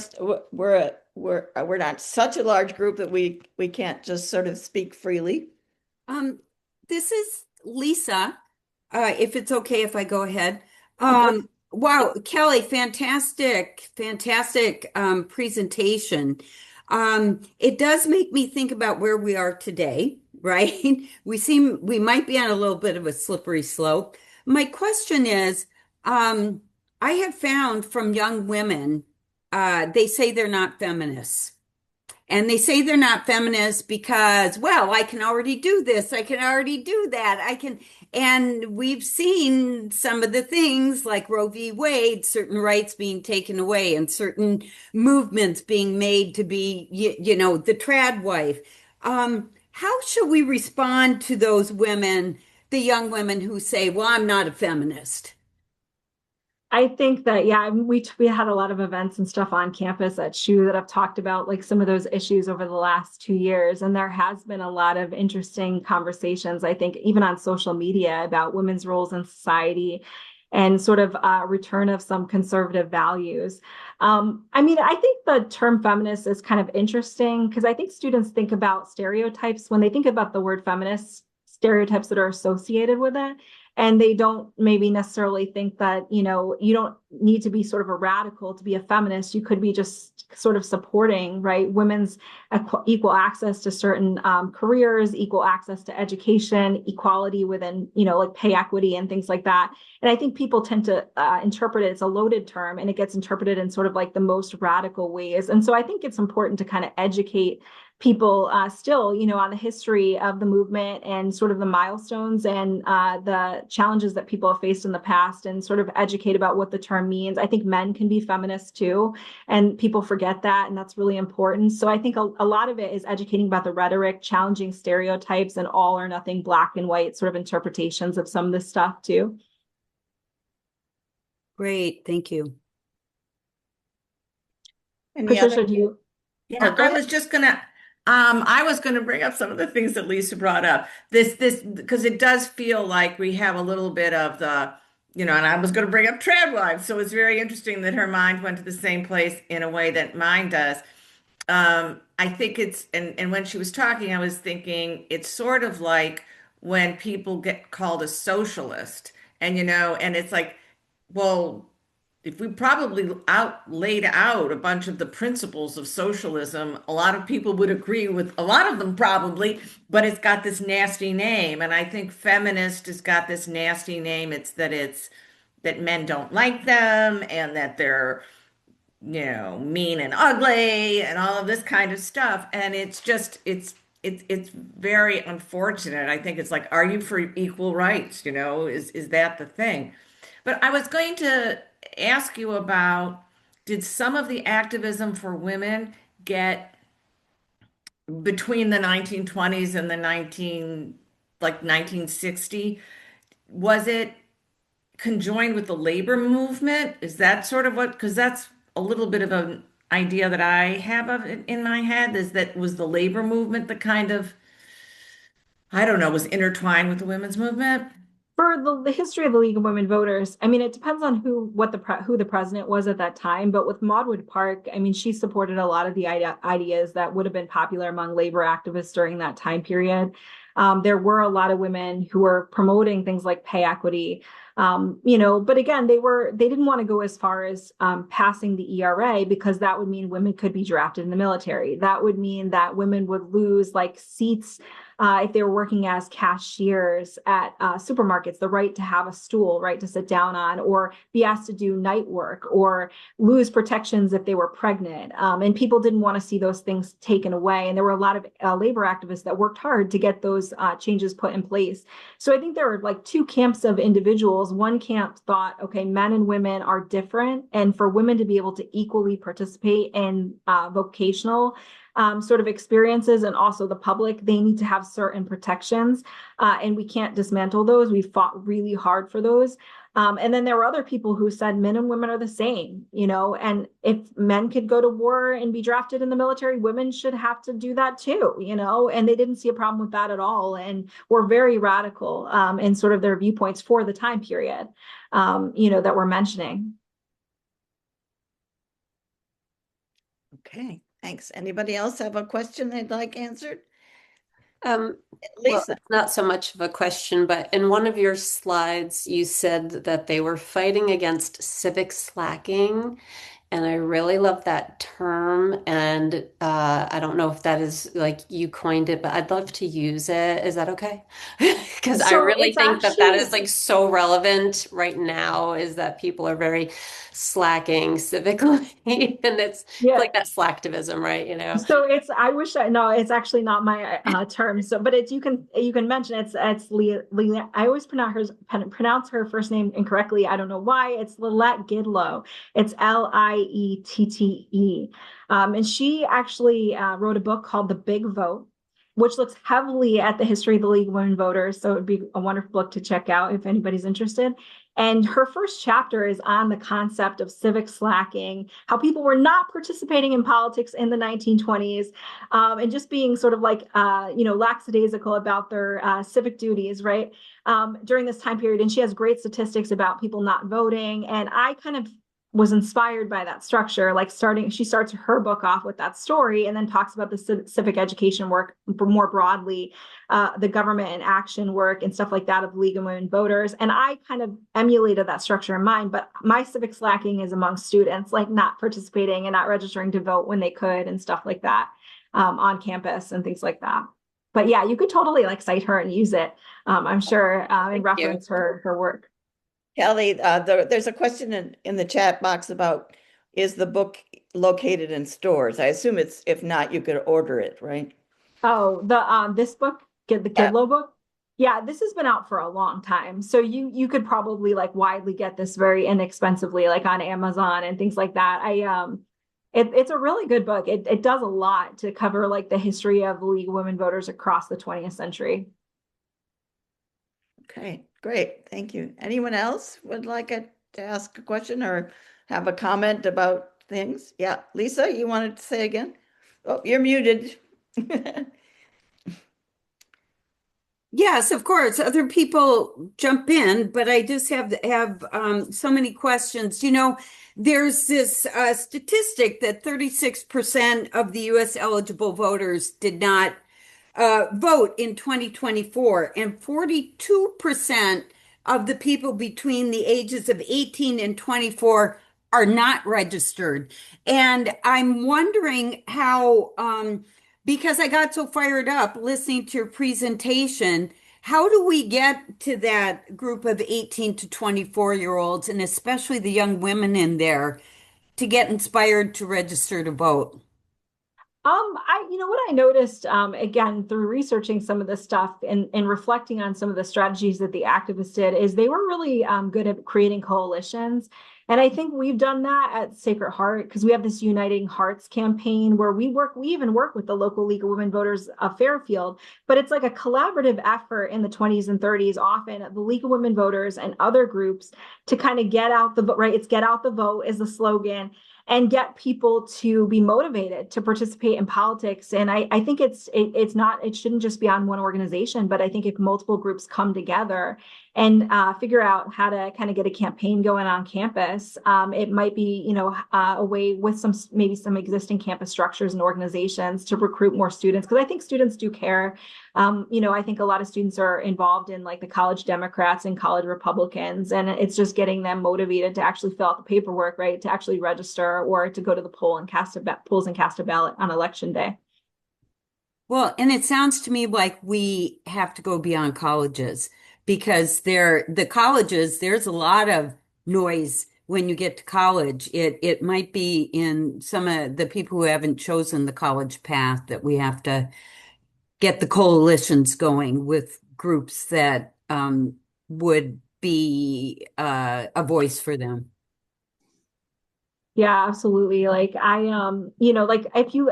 not such a large group that we can't just sort of speak freely. This is Lisa. If it's okay if I go ahead. Wow, Kelly, fantastic presentation. It does make me think about where we are today, right? We might be on a little bit of a slippery slope. My question is, I have found from young women, they say they're not feminists. And they say they're not feminists because, well, I can already do this. I can already do that. And we've seen some of the things like Roe v. Wade, certain rights being taken away and certain movements being made to be, the trad wife. How should we respond to those women, the young women who say, well, I'm not a feminist? I think that, yeah, we had a lot of events and stuff on campus at SHU that have talked about like some of those issues over the last 2 years. And there has been a lot of interesting conversations, I think, even on social media about women's roles in society and sort of return of some conservative values. I mean, I think the term feminist is kind of interesting because I think students think about stereotypes when they think about the word feminist, stereotypes that are associated with it, and they don't maybe necessarily think that, you don't need to be sort of a radical to be a feminist. You could be just sort of supporting, right, women's equal access to certain careers, equal access to education, equality within, like pay equity and things like that. And I think people tend to interpret it as a loaded term, and it gets interpreted in sort of like the most radical ways. And so I think it's important to kind of educate people still, on the history of the movement and sort of the milestones and the challenges that people have faced in the past, and sort of educate about what the term means. I think men can be feminists too, and people forget that, and that's really important. So I think a lot of it is educating about the rhetoric, challenging stereotypes and all or nothing, black and white sort of interpretations of some of this stuff too. Great, thank you. Any other? Patricia, do you? Oh, Yeah, go ahead. I was gonna bring up some of the things that Lisa brought up. Because it does feel like we have a little bit of and I was gonna bring up trad wives, so it's very interesting that her mind went to the same place in a way that mine does. I think and when she was talking, I was thinking it's sort of like when people get called a socialist, and it's like, well, if we probably laid out a bunch of the principles of socialism, a lot of people would agree with a lot of them probably, but it's got this nasty name. And I think feminist has got this nasty name. It's that men don't like them and that they're, mean and ugly and all of this kind of stuff. And it's very unfortunate. I think it's like, are you for equal rights? Is that the thing? But I was going to ask you about, did some of the activism for women get between the 1920s and the 1960, was it conjoined with the labor movement? Is that sort of what, because that's a little bit of an idea that I have of it in my head, is that was the labor movement that kind of, I don't know, was intertwined with the women's movement? For the history of the League of Women Voters, I mean, it depends on who the president was at that time. But with Maud Park, I mean, she supported a lot of the ideas that would have been popular among labor activists during that time period. There were a lot of women who were promoting things like pay equity, but again, they didn't want to go as far as passing the ERA, because that would mean women could be drafted in the military. That would mean that women would lose like seats if they were working as cashiers at supermarkets, the right to have a stool, right to sit down on, or be asked to do night work, or lose protections if they were pregnant. And people didn't want to see those things taken away. And there were a lot of labor activists that worked hard to get those changes put in place. So I think there were like two camps of individuals. One camp thought, okay, men and women are different, and for women to be able to equally participate in vocational sort of experiences, and also the public, they need to have certain protections, and we can't dismantle those. We fought really hard for those. And then there were other people who said men and women are the same, and if men could go to war and be drafted in the military, women should have to do that too, and they didn't see a problem with that at all, and were very radical in sort of their viewpoints for the time period, that we're mentioning. Okay, thanks. Anybody else have a question they'd like answered? Well, Lisa. it's not so much of a question, but in one of your slides, you said that they were fighting against civic slacking. And I really love that term. And I don't know if that is like you coined it, but I'd love to use it. Is that okay? Because I So really it's think that that is actually, like so relevant right now, is that people are very slacking civically. And it's yeah. like that slacktivism, right? You know? So it's I wish I no, it's actually not my term. So but it's you can mention it's Leah. I always pronounce her first name incorrectly. I don't know why. It's Lillette Gidlow. It's Liette. And she actually wrote a book called The Big Vote, which looks heavily at the history of the League of Women Voters. So it would be a wonderful book to check out if anybody's interested. And her first chapter is on the concept of civic slacking, how people were not participating in politics in the 1920s, and just being sort of like, lackadaisical about their civic duties, right? During this time period. And she has great statistics about people not voting. And I kind of was inspired by that structure, like she starts her book off with that story and then talks about the civic education work more broadly, the government and action work and stuff like that of League of Women Voters. And I kind of emulated that structure in mine, but my civic slacking is among students, like not participating and not registering to vote when they could and stuff like that, on campus and things like that. But yeah, you could totally like cite her and use it, I'm sure, and Thank you. reference her work. Kelly, there's a question in the chat box about, is the book located in stores? I assume it's, if not, you could order it, right? Oh, the this book, the Yeah. Kidlow book. Yeah, this has been out for a long time. So you could probably like widely get this very inexpensively, like on Amazon and things like that. It's a really good book. It does a lot to cover like the history of the League of Women Voters across the 20th century. Okay, great. Thank you. Anyone else would like to ask a question or have a comment about things? Yeah, Lisa, you wanted to say again? Oh, you're muted. Yes, of course. Other people jump in, but I just have so many questions. There's this statistic that 36% of the U.S. eligible voters did not vote in 2024, and 42% of the people between the ages of 18 and 24 are not registered. And I'm wondering how, because I got so fired up listening to your presentation, how do we get to that group of 18 to 24-year-olds, and especially the young women in there, to get inspired to register to vote? You know what I noticed, again, through researching some of this stuff and reflecting on some of the strategies that the activists did, is they were really good at creating coalitions. And I think we've done that at Sacred Heart because we have this Uniting Hearts campaign where we even work with the local League of Women Voters of Fairfield, but it's like a collaborative effort in the 20s and 30s, often the League of Women Voters and other groups to kind of get out the vote, right? It's get out the vote is the slogan and get people to be motivated to participate in politics. And I think it shouldn't just be on one organization, but I think if multiple groups come together and figure out how to kind of get a campaign going on campus, it might be, a way with maybe some existing campus structures and organizations to recruit more students. Because I think students do care. I think a lot of students are involved in like the college Democrats and college Republicans, and it's just getting them motivated to actually fill out the paperwork, right? To actually register or to go to the polls and cast a ballot on election day. Well, and it sounds to me like we have to go beyond colleges because the colleges, there's a lot of noise when you get to college. It might be in some of the people who haven't chosen the college path that we have to get the coalitions going with groups that would be a voice for them. Yeah, absolutely. Like like if you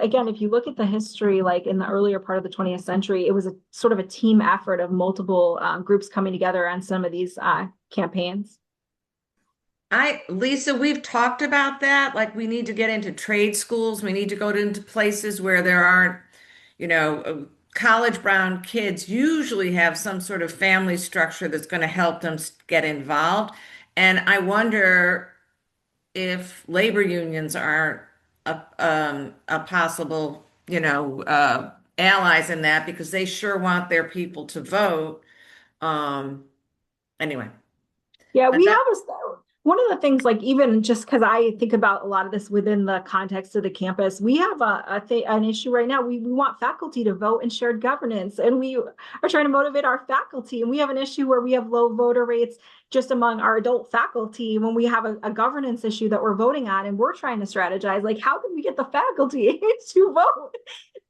look at the history, like in the earlier part of the 20th century, it was a sort of a team effort of multiple groups coming together on some of these campaigns. Lisa, we've talked about that. Like, we need to get into trade schools. We need to go into places where there aren't, college bound kids usually have some sort of family structure that's going to help them get involved. And I wonder if labor unions aren't a possible, allies in that because they sure want their people to vote. Um, anyway, Yeah, but we that, have one of the things, like even just because I think about a lot of this within the context of the campus, we have an issue right now. We want faculty to vote in shared governance, and we are trying to motivate our faculty. And we have an issue where we have low voter rates just among our adult faculty when we have a governance issue that we're voting on, and we're trying to strategize, like, how can we get the faculty to vote?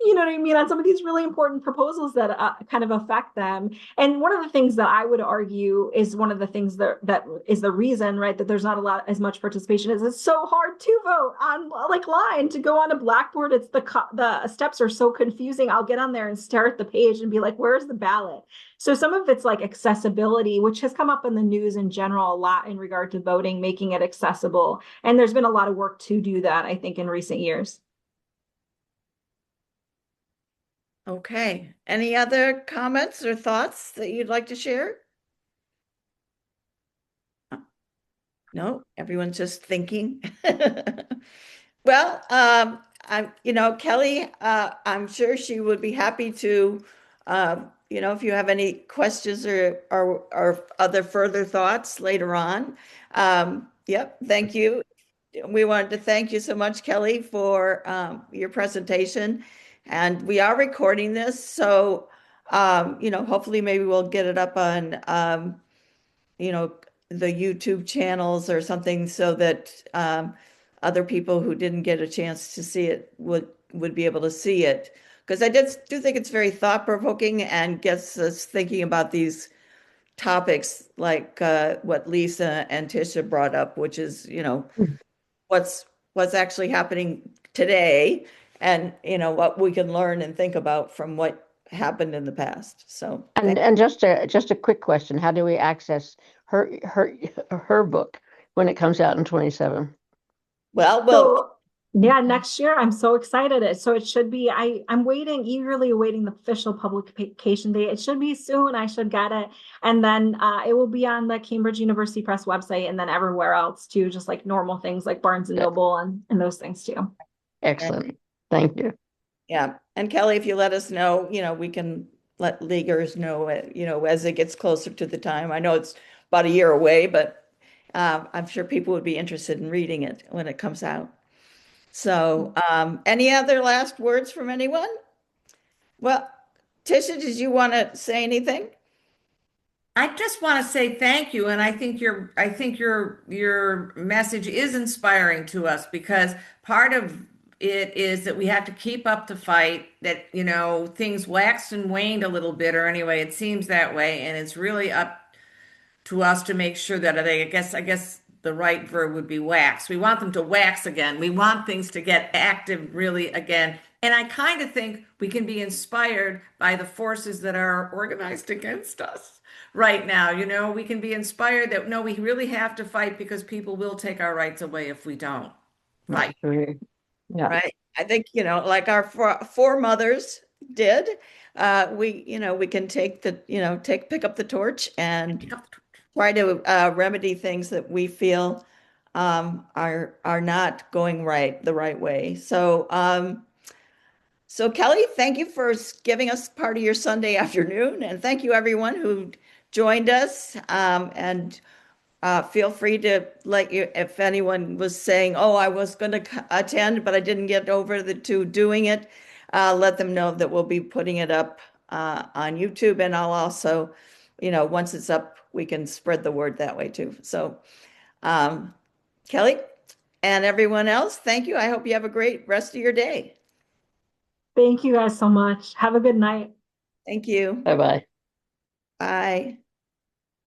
You know what I mean, on some of these really important proposals that kind of affect them. And one of the things that I would argue is one of the things that is the reason, right, that there's not a lot as much participation is it's so hard to vote on like line to go on a blackboard. It's the steps are so confusing. I'll get on there and stare at the page and be like, where's the ballot? So some of it's like accessibility, which has come up in the news in general a lot in regard to voting, making it accessible. And there's been a lot of work to do that, I think, in recent years. Okay. Any other comments or thoughts that you'd like to share? No, everyone's just thinking. Well, Kelly, I'm sure she would be happy to, if you have any questions or other further thoughts later on. Yep, thank you. We wanted to thank you so much, Kelly, for your presentation. And we are recording this, so hopefully maybe we'll get it up on the YouTube channels or something so that other people who didn't get a chance to see it would be able to see it. Because I do think it's very thought-provoking and gets us thinking about these topics like what Lisa and Tisha brought up, which is, what's actually happening today and, what we can learn and think about from what happened in the past. So, And just a quick question: how do we access her book when it comes out in 27? well, So yeah, next year I'm so excited. So it should be, I'm eagerly awaiting the official publication date. It should be soon. I should get it. And then it will be on the Cambridge University Press website and then everywhere else too, just like normal things like Barnes and Noble and those things too. Excellent. Thank you. Yeah. And Kelly, if you let us know, we can let leaguers know, as it gets closer to the time. I know it's about a year away, but I'm sure people would be interested in reading it when it comes out. So, any other last words from anyone? Well, Tisha, did you want to say anything? I just want to say thank you, and I think your message is inspiring to us because part of it is that we have to keep up the fight. That things waxed and waned a little bit, or anyway, it seems that way, and it's really up to us to make sure that I guess the right verb would be wax. We want them to wax again. We want things to get active really again. And I kind of think we can be inspired by the forces that are organized against us right now. We can be inspired that no, we really have to fight because people will take our rights away if we don't fight. Yeah. Right. I think, like our foremothers did, we can pick up the torch and try to remedy things that we feel are not going the right way. So Kelly, thank you for giving us part of your Sunday afternoon, and thank you everyone who joined us. And feel free to if anyone was saying, "Oh, I was going to attend, but I didn't get over to doing it," let them know that we'll be putting it up on YouTube, and I'll also, once it's up, we can spread the word that way too. So, Kelly and everyone else, thank you. I hope you have a great rest of your day. Thank you guys so much. Have a good night. Thank you. Bye-bye. Bye.